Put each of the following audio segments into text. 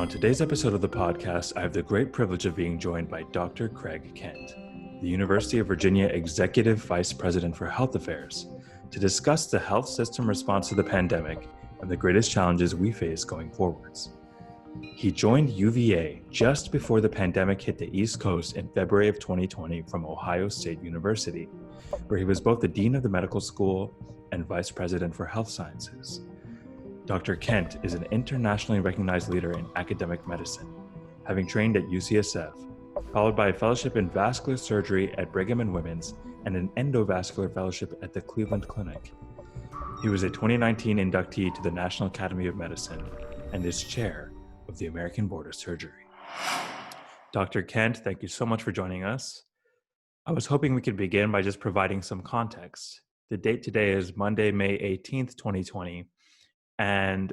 On today's episode of the podcast, I have the great privilege of being joined by Dr. Craig Kent, the University of Virginia Executive Vice President for Health Affairs, to discuss the health system response to the pandemic and the greatest challenges we face going forwards. He joined UVA just before the pandemic hit the East Coast in February of 2020 from Ohio State University, where he was both the Dean of the Medical School and Vice President for Health Sciences. Dr. Kent is an internationally recognized leader in academic medicine, having trained at UCSF, followed by a fellowship in vascular surgery at Brigham and Women's and an endovascular fellowship at the Cleveland Clinic. He was a 2019 inductee to the National Academy of Medicine and is chair of the American Board of Surgery. Dr. Kent, thank you so much for joining us. I was hoping we could begin by just providing some context. The date today is Monday, May 18th, 2020. And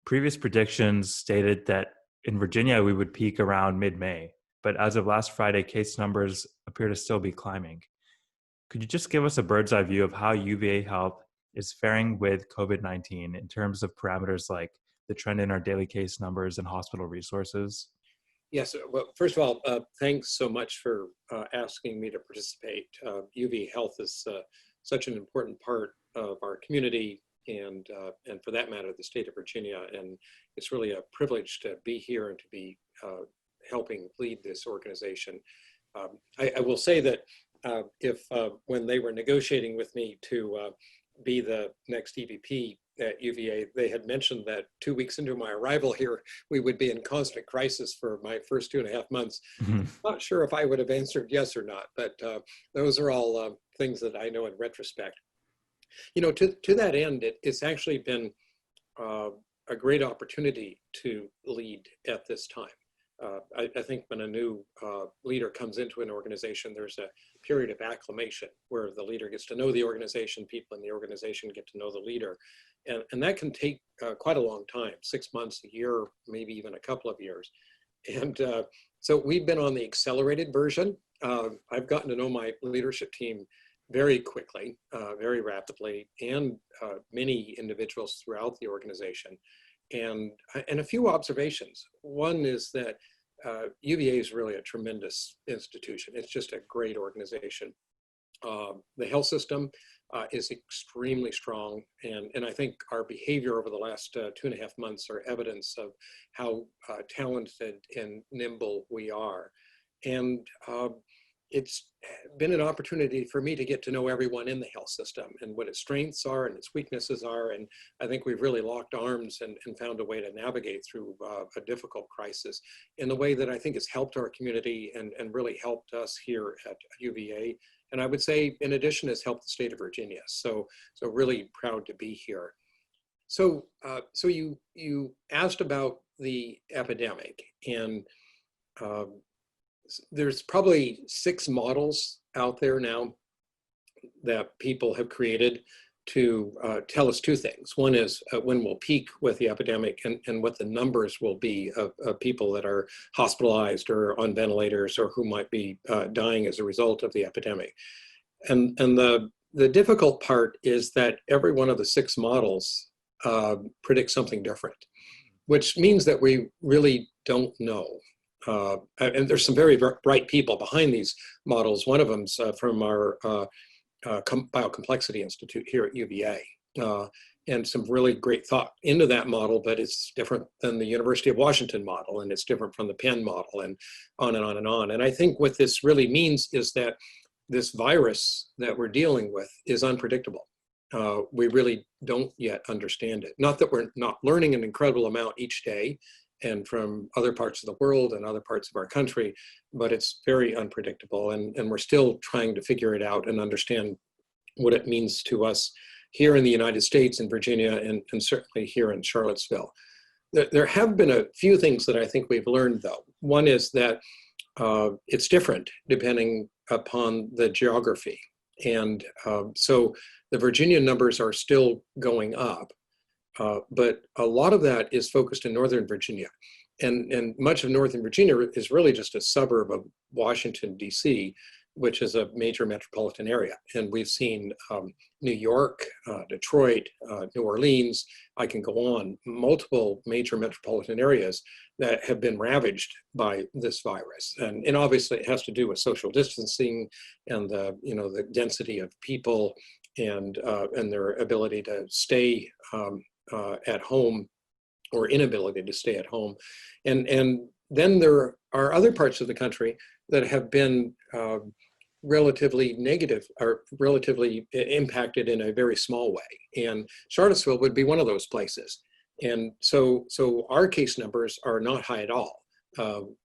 previous predictions stated that in Virginia, we would peak around mid-May. But as of last Friday, case numbers appear to still be climbing. Could you just give us a bird's eye view of how UVA Health is faring with COVID-19 in terms of parameters like the trend in our daily case numbers and hospital resources? Yes, well, first of all, thanks so much for asking me to participate. UVA Health is such an important part of our community, and for that matter, the state of Virginia. And it's really a privilege to be here and to be helping lead this organization. I will say that if when they were negotiating with me to be the next EVP at UVA, they had mentioned that 2 weeks into my arrival here, we would be in constant crisis for my first 2.5 months. Mm-hmm. Not sure if I would have answered yes or not, but those are all things that I know in retrospect. You know, to that end, it's actually been a great opportunity to lead at this time. I think when a new leader comes into an organization, there's a period of acclimation where the leader gets to know the organization, people in the organization get to know the leader. And that can take quite a long time, 6 months, a year, maybe even a couple of years. And so we've been on the accelerated version. I've gotten to know my leadership team very quickly, very rapidly, and many individuals throughout the organization. And a few observations. One is that UVA is really a tremendous institution. It's just a great organization. The health system is extremely strong, and I think our behavior over the last 2.5 months are evidence of how talented and nimble we are. And it's been an opportunity for me to get to know everyone in the health system and what its strengths are and its weaknesses are. And I think we've really locked arms and found a way to navigate through a difficult crisis in a way that I think has helped our community and really helped us here at UVA. And I would say, in addition, has helped the state of Virginia. So really proud to be here. So you asked about the epidemic, and there's probably 6 models out there now that people have created to tell us 2 things. One is when we'll peak with the epidemic and what the numbers will be of people that are hospitalized or on ventilators or who might be dying as a result of the epidemic. And the difficult part is that every one of the 6 models predicts something different, which means that we really don't know. And there's some very bright people behind these models. One of them's from our Biocomplexity Institute here at UVA, and some really great thought into that model, but it's different than the University of Washington model, and it's different from the Penn model, and on and on and on. And I think what this really means is that this virus that we're dealing with is unpredictable. We really don't yet understand it. Not that we're not learning an incredible amount each day, and from other parts of the world and other parts of our country, but it's very unpredictable. And we're still trying to figure it out and understand what it means to us here in the United States, in Virginia, and certainly here in Charlottesville. There have been a few things that I think we've learned, though. One is that it's different depending upon the geography. And so the Virginia numbers are still going up. But a lot of that is focused in Northern Virginia. And much of Northern Virginia is really just a suburb of Washington, D.C. which is a major metropolitan area. And we've seen New York, Detroit, New Orleans, I can go on, multiple major metropolitan areas that have been ravaged by this virus. And obviously it has to do with social distancing and the density of people and their ability to stay at home or inability to stay at home. And then there are other parts of the country that have been relatively negative or relatively impacted in a very small way. And Charlottesville would be one of those places. And so our case numbers are not high at all.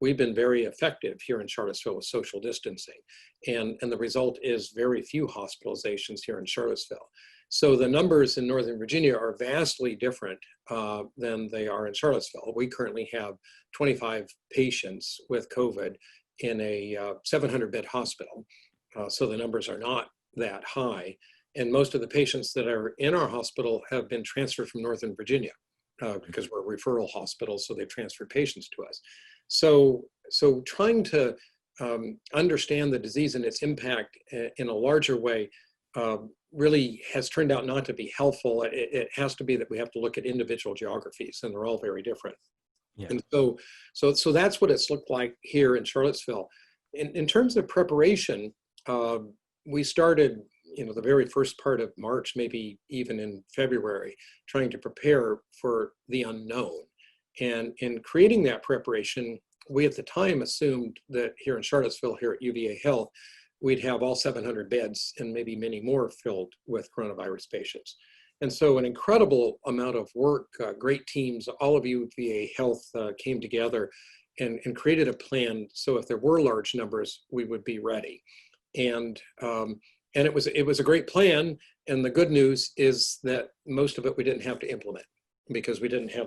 We've been very effective here in Charlottesville with social distancing. And the result is very few hospitalizations here in Charlottesville. So the numbers in Northern Virginia are vastly different than they are in Charlottesville. We currently have 25 patients with COVID in a 700-bed hospital. So the numbers are not that high. And most of the patients that are in our hospital have been transferred from Northern Virginia because we're a referral hospital, so they've transferred patients to us. So trying to understand the disease and its impact in a larger way really has turned out not to be helpful. It has to be that we have to look at individual geographies, and they're all very different. Yeah. And so that's what it's looked like here in Charlottesville. In terms of preparation, we started, the very first part of March, maybe even in February, trying to prepare for the unknown. And in creating that preparation, we at the time assumed that here in Charlottesville, here at UVA Health, we'd have all 700 beds and maybe many more filled with coronavirus patients. And so an incredible amount of work, great teams, all of UVA Health came together and created a plan so if there were large numbers, we would be ready. And it was a great plan. And the good news is that most of it we didn't have to implement because we didn't have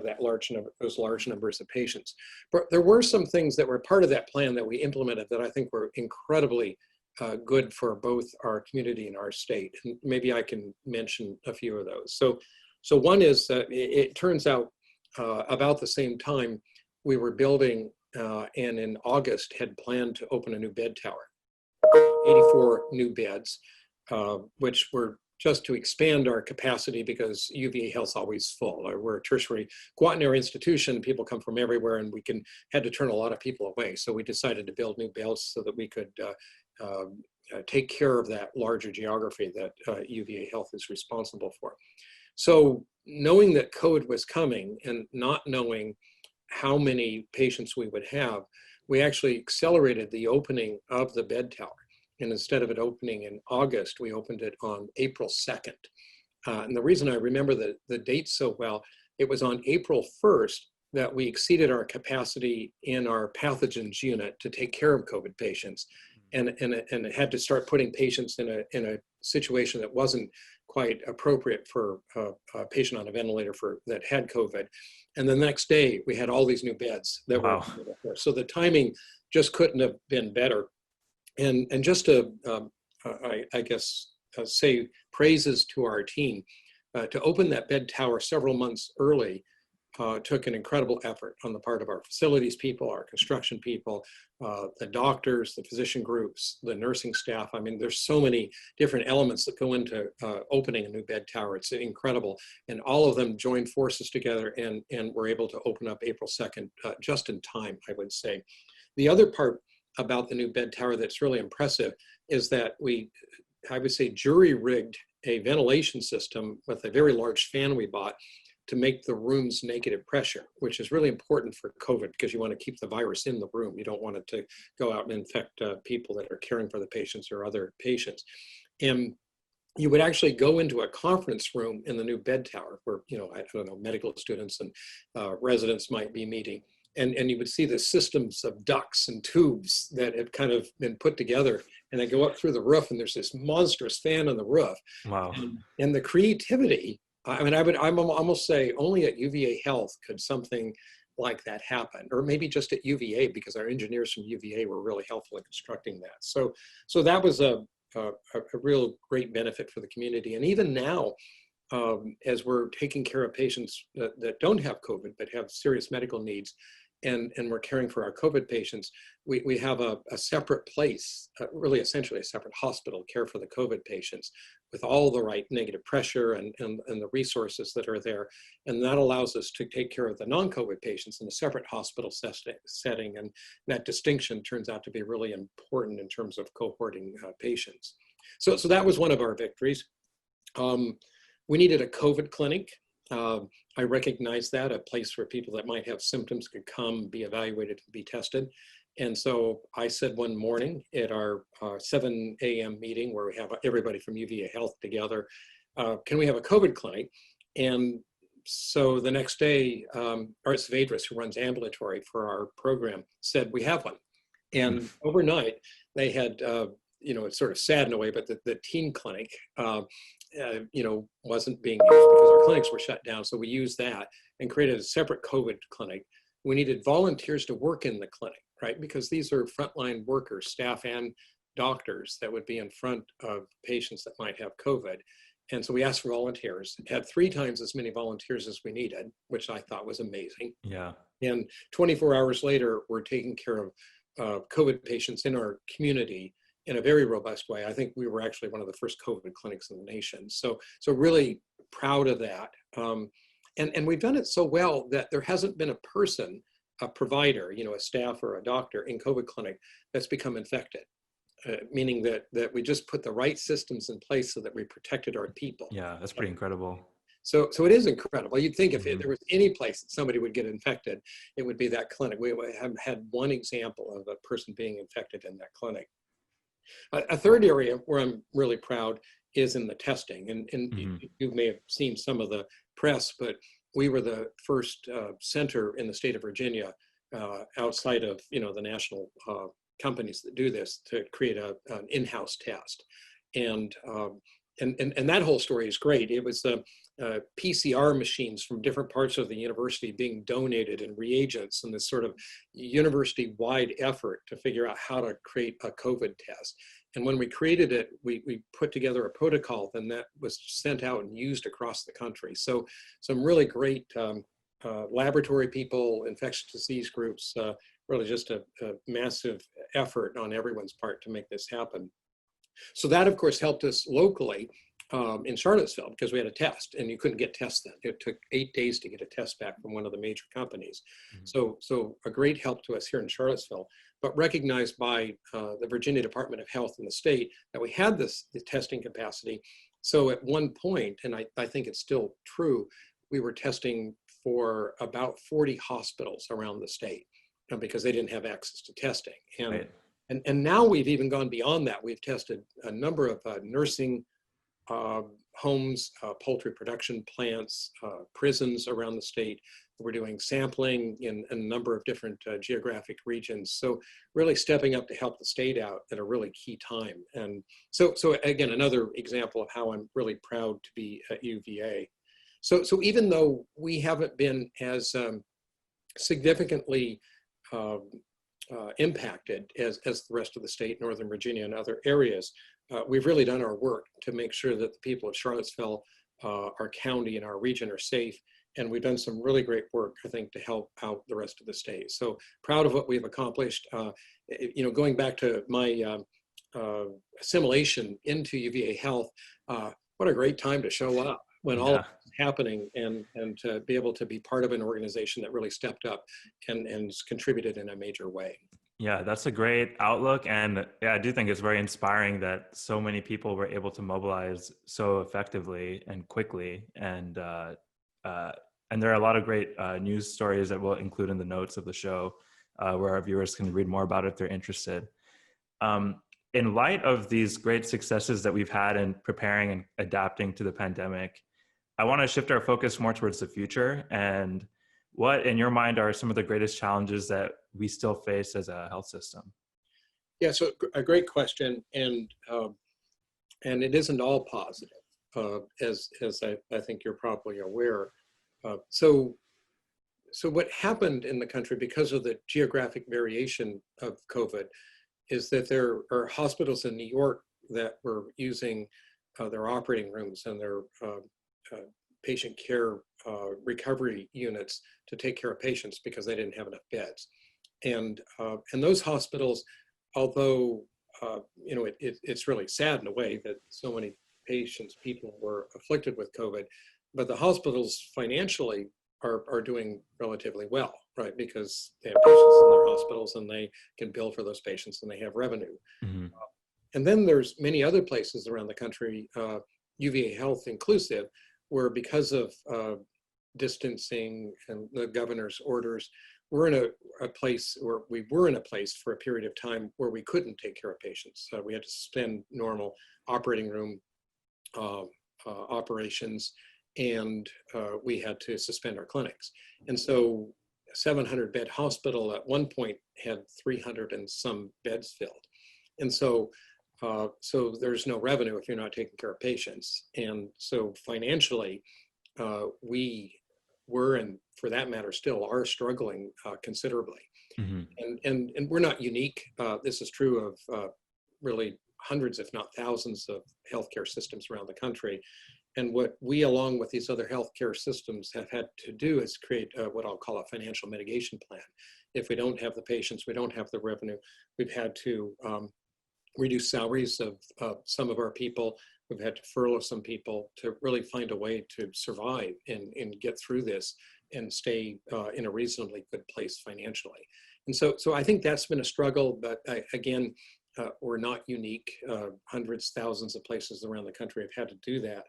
those large numbers of patients. But there were some things that were part of that plan that we implemented that I think were incredibly good for both our community and our state. And maybe I can mention a few of those. So one is that it turns out about the same time we were building and in August had planned to open a new bed tower, 84 new beds, which were just to expand our capacity because UVA Health's always full. We're a tertiary quaternary institution. People come from everywhere and we had to turn a lot of people away. So we decided to build new beds so that we could take care of that larger geography that UVA Health is responsible for. So knowing that COVID was coming and not knowing how many patients we would have, we actually accelerated the opening of the bed tower. And instead of it opening in August, we opened it on April 2nd. And the reason I remember the date so well, it was on April 1st that we exceeded our capacity in our pathogens unit to take care of COVID patients. And it had to start putting patients in a situation that wasn't quite appropriate for a patient on a ventilator that had COVID. And the next day we had all these new beds that were there. So the timing just couldn't have been better. And just to, I guess, say praises to our team, to open that bed tower several months early took an incredible effort on the part of our facilities people, our construction people, the doctors, the physician groups, the nursing staff. I mean, there's so many different elements that go into opening a new bed tower. It's incredible. And all of them joined forces together and were able to open up April 2nd, just in time, I would say. The other part about the new bed tower that's really impressive is that I would say, jury-rigged a ventilation system with a very large fan we bought to make the rooms negative pressure, which is really important for COVID because you want to keep the virus in the room. You don't want it to go out and infect people that are caring for the patients or other patients. And you would actually go into a conference room in the new bed tower where, I don't know, medical students and residents might be meeting. And you would see the systems of ducts and tubes that have kind of been put together, and they go up through the roof, and there's this monstrous fan on the roof. Wow. And the creativity, I mean, I'm almost say only at UVA Health could something like that happen, or maybe just at UVA because our engineers from UVA were really helpful in constructing that. So that was a real great benefit for the community. And even now, as we're taking care of patients that don't have COVID but have serious medical needs, and we're caring for our COVID patients, we have a separate place, really essentially a separate hospital care for the COVID patients with all the right negative pressure and the resources that are there. And that allows us to take care of the non-COVID patients in a separate hospital setting. And that distinction turns out to be really important in terms of cohorting patients. So that was one of our victories. We needed a COVID clinic. I recognize that, a place where people that might have symptoms could come, be evaluated, and be tested. And so I said one morning at our 7 a.m. meeting where we have everybody from UVA Health together, can we have a COVID clinic? And so the next day, Art Svedras, who runs ambulatory for our program, said we have one. And overnight, they had, it's sort of sad in a way, but the teen clinic, wasn't being used because our clinics were shut down. So we used that and created a separate COVID clinic. We needed volunteers to work in the clinic, right? Because these are frontline workers, staff and doctors that would be in front of patients that might have COVID. And so we asked for volunteers, had 3 times as many volunteers as we needed, which I thought was amazing. Yeah. And 24 hours later, we're taking care of COVID patients in our community in a very robust way. I think we were actually one of the first COVID clinics in the nation. So really proud of that. And we've done it so well that there hasn't been a person, a provider, a staff or a doctor in COVID clinic that's become infected, meaning that we just put the right systems in place so that we protected our people. Yeah, that's pretty incredible. So it is incredible. You'd think if there was any place that somebody would get infected, it would be that clinic. We have had one example of a person being infected in that clinic. A third area where I'm really proud is in the testing. And you may have seen some of the press, but we were the first center in the state of Virginia outside of the national companies that do this to create an in-house test. And that whole story is great. It was PCR machines from different parts of the university being donated and reagents and this sort of university-wide effort to figure out how to create a COVID test. And when we created it, we put together a protocol, then that was sent out and used across the country. So some really great laboratory people, infectious disease groups, really just a massive effort on everyone's part to make this happen. So that, of course, helped us locally in Charlottesville because we had a test and you couldn't get tests then. It took 8 days to get a test back from one of the major companies. So a great help to us here in Charlottesville, but recognized by the Virginia Department of Health in the state that we had the testing capacity. So at one point, and I think it's still true, we were testing for about 40 hospitals around the state because they didn't have access to testing. And now we've even gone beyond that. We've tested a number of nursing homes, poultry production plants, prisons around the state. We're doing sampling in a number of different geographic regions. So really stepping up to help the state out at a really key time. And so again, another example of how I'm really proud to be at UVA. So even though we haven't been as significantly impacted as the rest of the state, Northern Virginia and other areas, we've really done our work to make sure that the people of Charlottesville, our county and our region are safe. And we've done some really great work, I think, to help out the rest of the state. So proud of what we've accomplished. Going back to my assimilation into UVA Health, what a great time to show up when all of this is happening and to be able to be part of an organization that really stepped up and contributed in a major way. Yeah, that's a great outlook. And yeah, I do think it's very inspiring that so many people were able to mobilize so effectively and quickly. And there are a lot of great news stories that we'll include in the notes of the show where our viewers can read more about it if they're interested. In light of these great successes that we've had in preparing and adapting to the pandemic, I want to shift our focus more towards the future. And what, in your mind, are some of the greatest challenges that we still face as a health system? Yeah, so a great question, and it isn't all positive, as I think you're probably aware. So what happened in the country because of the geographic variation of COVID is that there are hospitals in New York that were using their operating rooms and their patient care recovery units to take care of patients because they didn't have enough beds. And those hospitals, although it's really sad in a way that so many people were afflicted with COVID, but the hospitals financially are doing relatively well, right? Because they have patients in their hospitals and they can bill for those patients and they have revenue. Mm-hmm. And then there's many other places around the country, UVA Health inclusive, where because of distancing and the governor's orders, we're in a place for a period of time where we couldn't take care of patients. We had to suspend normal operating room operations, and we had to suspend our clinics. And so a 700-bed hospital at one point had 300 and some beds filled. And so there's no revenue if you're not taking care of patients. And so financially, we were, and for that matter still are, struggling considerably. Mm-hmm. And we're not unique. This is true of really hundreds, if not thousands, of healthcare systems around the country. And what we, along with these other healthcare systems, have had to do is create what I'll call a financial mitigation plan. If we don't have the patients, we don't have the revenue, we've had to reduce salaries of some of our people. We've had to furlough some people to really find a way to survive and get through this and stay in a reasonably good place financially. And so I think that's been a struggle, but again, we're not unique. Hundreds, thousands of places around the country have had to do that.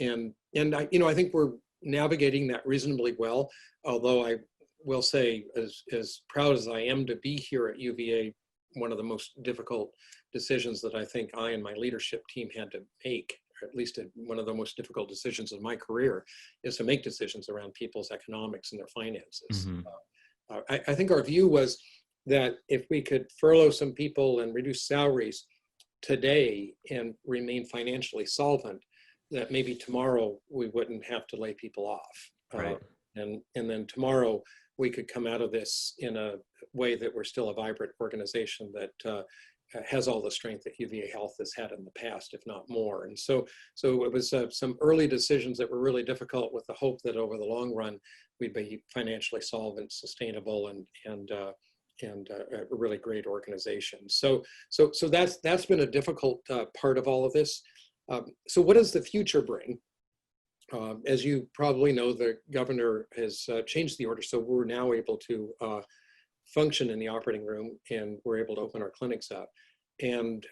And I think we're navigating that reasonably well, although I will say, as proud as I am to be here at UVA, one of the most difficult decisions that I think I and my leadership team had to make, or at least one of the most difficult decisions of my career, is to make decisions around people's economics and their finances. Mm-hmm. I think our view was that if we could furlough some people and reduce salaries today and remain financially solvent, that maybe tomorrow we wouldn't have to lay people off. Right. And then tomorrow we could come out of this in a way that we're still a vibrant organization that has all the strength that UVA Health has had in the past, if not more. And so it was some early decisions that were really difficult, with the hope that over the long run we'd be financially solvent, sustainable, and a really great organization. So that's been a difficult part of all of this. So what does the future bring? As you probably know, the governor has changed the order, so we're now able to function in the operating room, and we're able to open our clinics up. And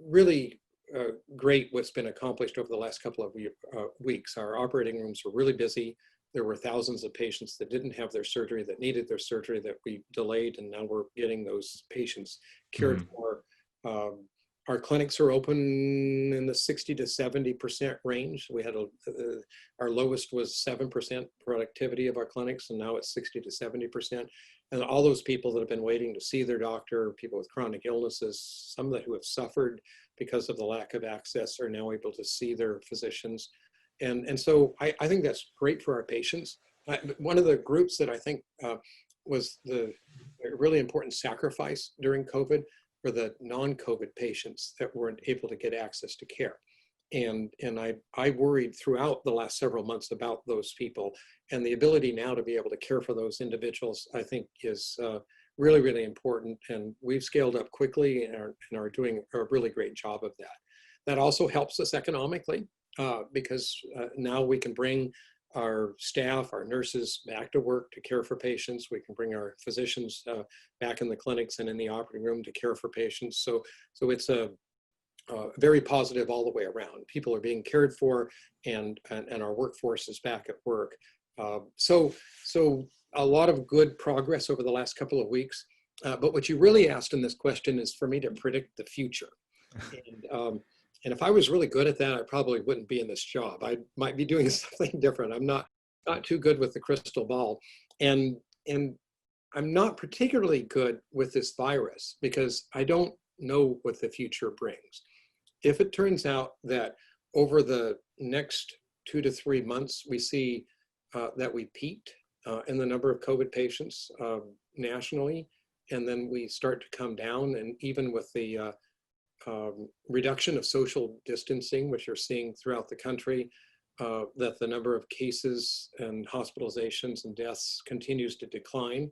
really great what's been accomplished over the last couple of weeks. Our operating rooms were really busy. There were thousands of patients that didn't have their surgery, that needed their surgery, that we delayed, and now we're getting those patients cared for. Our clinics are open in the 60 to 70% range. We had our lowest was 7% productivity of our clinics, and now it's 60 to 70%. And all those people that have been waiting to see their doctor, people with chronic illnesses, some that who have suffered because of the lack of access, are now able to see their physicians. And so I think that's great for our patients. One of the groups that I think was the really important sacrifice during COVID for the non-COVID patients that weren't able to get access to care. And I worried throughout the last several months about those people, and the ability now to be able to care for those individuals, I think, is really, really important. And we've scaled up quickly and are doing a really great job of that. That also helps us economically because now we can bring our staff, our nurses back to work to care for patients. We can bring our physicians back in the clinics and in the operating room to care for patients. So it's a very positive all the way around. People are being cared for, and our workforce is back at work. So a lot of good progress over the last couple of weeks. But what you really asked in this question is for me to predict the future. And if I was really good at that, I probably wouldn't be in this job. I might be doing something different. I'm not too good with the crystal ball. And I'm not particularly good with this virus because I don't know what the future brings. If it turns out that over the next 2 to 3 months, we see that we peaked in the number of COVID patients nationally, and then we start to come down, and even with the reduction of social distancing, which you're seeing throughout the country, that the number of cases and hospitalizations and deaths continues to decline,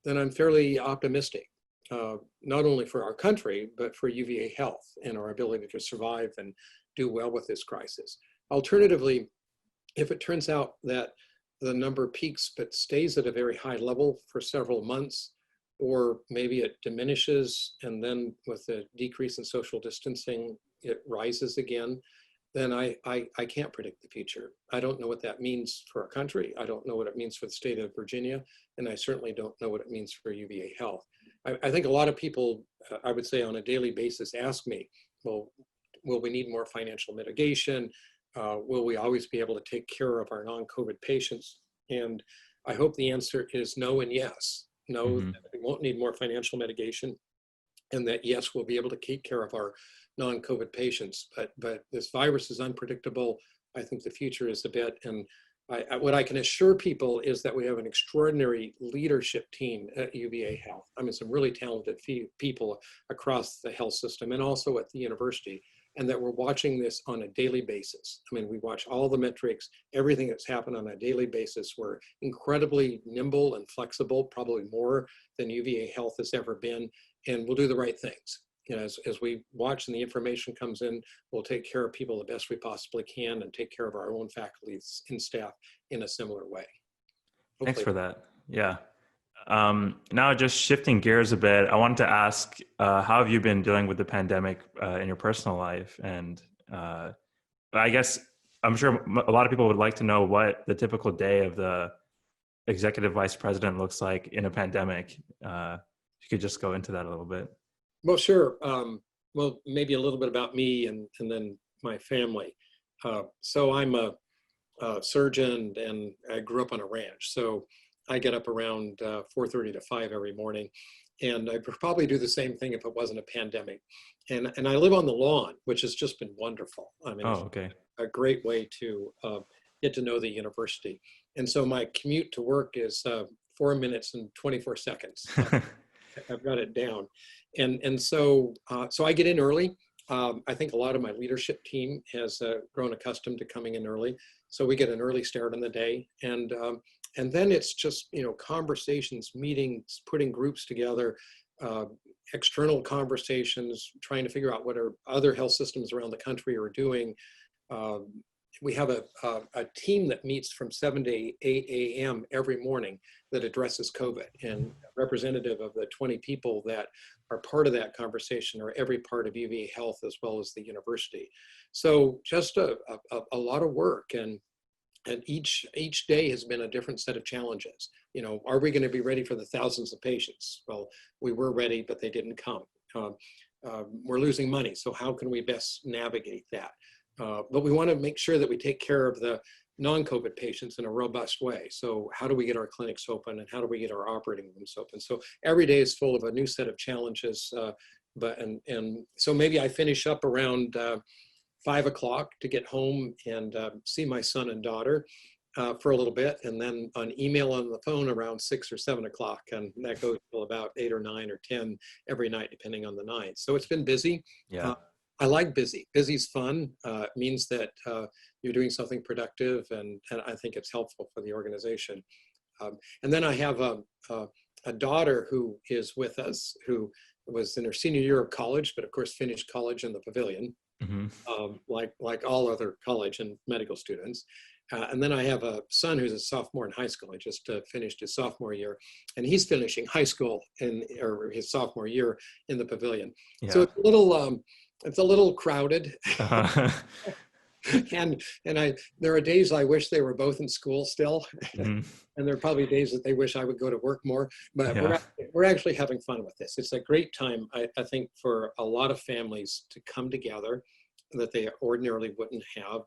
then I'm fairly optimistic, not only for our country, but for UVA Health and our ability to survive and do well with this crisis. Alternatively, if it turns out that the number peaks but stays at a very high level for several months, or maybe it diminishes and then with a decrease in social distancing, it rises again, then I can't predict the future. I don't know what that means for our country. I don't know what it means for the state of Virginia, and I certainly don't know what it means for UVA Health. I think a lot of people, I would say on a daily basis, ask me, well, will we need more financial mitigation? Will we always be able to take care of our non-COVID patients? And I hope the answer is no and yes. No, Mm-hmm. we won't need more financial mitigation, and that yes, we'll be able to take care of our non-COVID patients. But this virus is unpredictable. I think the future is a bit, and what I can assure people is that we have an extraordinary leadership team at UVA Health. I mean, some really talented people across the health system and also at the university, and that we're watching this on a daily basis. I mean, we watch all the metrics, everything that's happened on a daily basis. We're incredibly nimble and flexible, probably more than UVA Health has ever been, and we'll do the right things. You know, as we watch and the information comes in, we'll take care of people the best we possibly can and take care of our own faculty and staff in a similar way. Hopefully. Thanks for that. Yeah. Now just shifting gears a bit, I wanted to ask, how have you been dealing with the pandemic in your personal life? And I guess I'm sure a lot of people would like to know what the typical day of the executive vice president looks like in a pandemic. If you could just go into that a little bit. Well, sure. Well, maybe a little bit about me and then my family. So I'm a surgeon and I grew up on a ranch. So I get up around 4:30 to 5 every morning, and I'd probably do the same thing if it wasn't a pandemic. And I live on the lawn, which has just been wonderful. I mean, Oh, okay. a great way to get to know the university. And so my commute to work is 4 minutes and 24 seconds. I've got it down. And so I get in early. I think a lot of my leadership team has grown accustomed to coming in early. So we get an early start on the day. And then it's just, you know, conversations, meetings, putting groups together, external conversations, trying to figure out what our other health systems around the country are doing. We have a team that meets from 7 to 8 a.m. every morning that addresses COVID, and representative of the 20 people that are part of that conversation are every part of UVA Health as well as the university. So just a lot of work, and each day has been a different set of challenges. You know, are we going to be ready for the thousands of patients? Well, we were ready, but they didn't come. We're losing money, so how can we best navigate that? But we want to make sure that we take care of the non-COVID patients in a robust way. So how do we get our clinics open, and how do we get our operating rooms open? So every day is full of a new set of challenges. And so maybe I finish up around 5 o'clock to get home and see my son and daughter for a little bit, and then on email on the phone around 6 or 7 o'clock, and that goes till about 8 or 9 or 10 every night, depending on the night. So it's been busy. Yeah. I like busy. Busy's fun. It means that you're doing something productive, and I think it's helpful for the organization. And then I have a daughter who is with us, who was in her senior year of college, but of course finished college in the pavilion, like all other college and medical students. And then I have a son who's a sophomore in high school. He just finished his sophomore year, and he's finishing high school or his sophomore year in the pavilion. Yeah. So it's a little crowded. And there are days I wish they were both in school still, and there are probably days that they wish I would go to work more. But we're actually having fun with this. It's a great time, I think, for a lot of families to come together that they ordinarily wouldn't have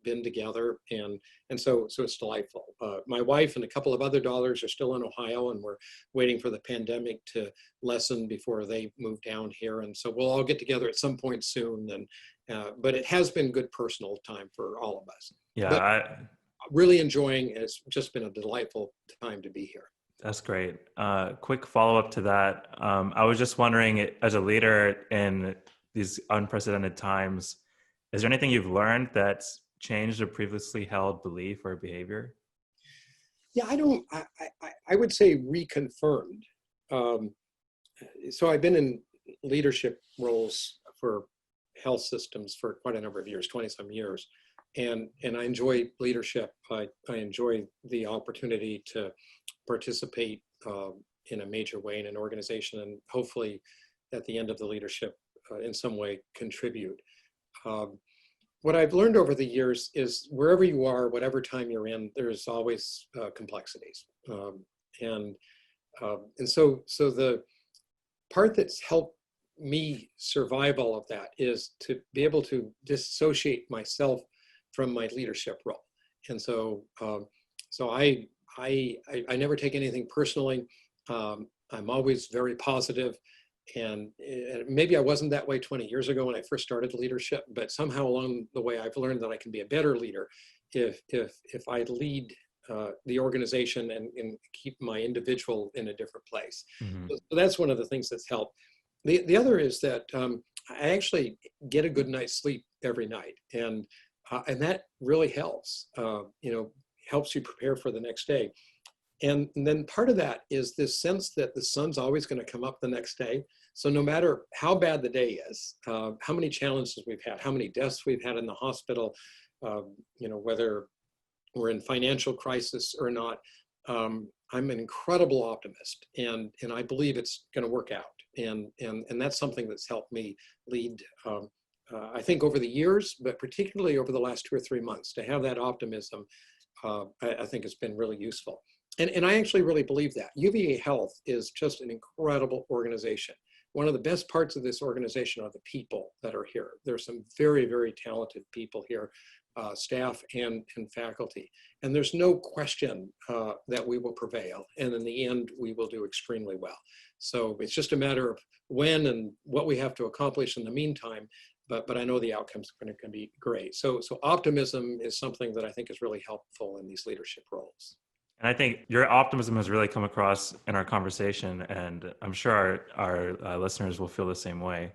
been together, and so it's delightful. My wife and a couple of other daughters are still in Ohio, and we're waiting for the pandemic to lessen before they move down here, and so we'll all get together at some point soon. But it has been good personal time for all of us. Yeah, really enjoying. It's just been a delightful time to be here. That's great. Quick follow-up to that. I was just wondering, as a leader in these unprecedented times, is there anything you've learned that's changed a previously held belief or behavior? Yeah, I would say reconfirmed. So I've been in leadership roles for health systems for quite a number of years, 20 some years. And I enjoy leadership. I enjoy the opportunity to participate in a major way in an organization, and hopefully at the end of the leadership in some way contribute. What I've learned over the years is wherever you are, whatever time you're in, there's always complexities. And so the part that's helped me survive all of that is to be able to dissociate myself from my leadership role. And so I never take anything personally. I'm always very positive. And maybe I wasn't that way 20 years ago when I first started leadership, but somehow along the way, I've learned that I can be a better leader if I lead the organization and keep my individual in a different place. Mm-hmm. So that's one of the things that's helped. The other is that I actually get a good night's sleep every night, and that really helps. Helps you prepare for the next day. And then part of that is this sense that the sun's always going to come up the next day. So no matter how bad the day is, how many challenges we've had, how many deaths we've had in the hospital, whether we're in financial crisis or not, I'm an incredible optimist, and I believe it's going to work out. And that's something that's helped me lead, I think, over the years, but particularly over the last 2 or 3 months, to have that optimism, I think has been really useful. And I actually really believe that. UVA Health is just an incredible organization. One of the best parts of this organization are the people that are here. There's some very, very talented people here, staff and faculty. And there's no question that we will prevail. And in the end, we will do extremely well. So it's just a matter of when and what we have to accomplish in the meantime. But I know the outcomes are going to be great. So optimism is something that I think is really helpful in these leadership roles. And I think your optimism has really come across in our conversation, and I'm sure our listeners will feel the same way.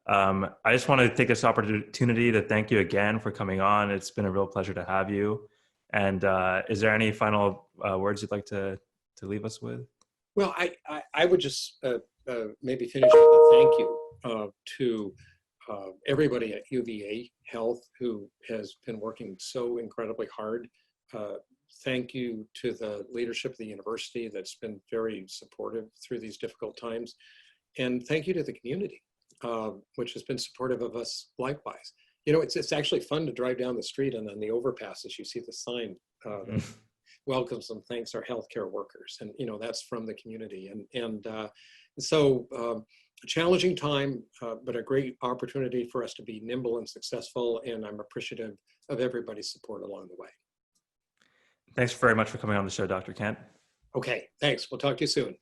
I just want to take this opportunity to thank you again for coming on. It's been a real pleasure to have you. And is there any final words you'd like to leave us with? Well, I would just maybe finish with a thank you to everybody at UVA Health who has been working so incredibly hard. Thank you to the leadership of the university that's been very supportive through these difficult times. And thank you to the community, which has been supportive of us likewise. It's actually fun to drive down the street, and on the overpasses, you see the sign that welcomes and thanks our healthcare workers. And, that's from the community. And so a challenging time, but a great opportunity for us to be nimble and successful. And I'm appreciative of everybody's support along the way. Thanks very much for coming on the show, Dr. Kent. Okay, thanks. We'll talk to you soon.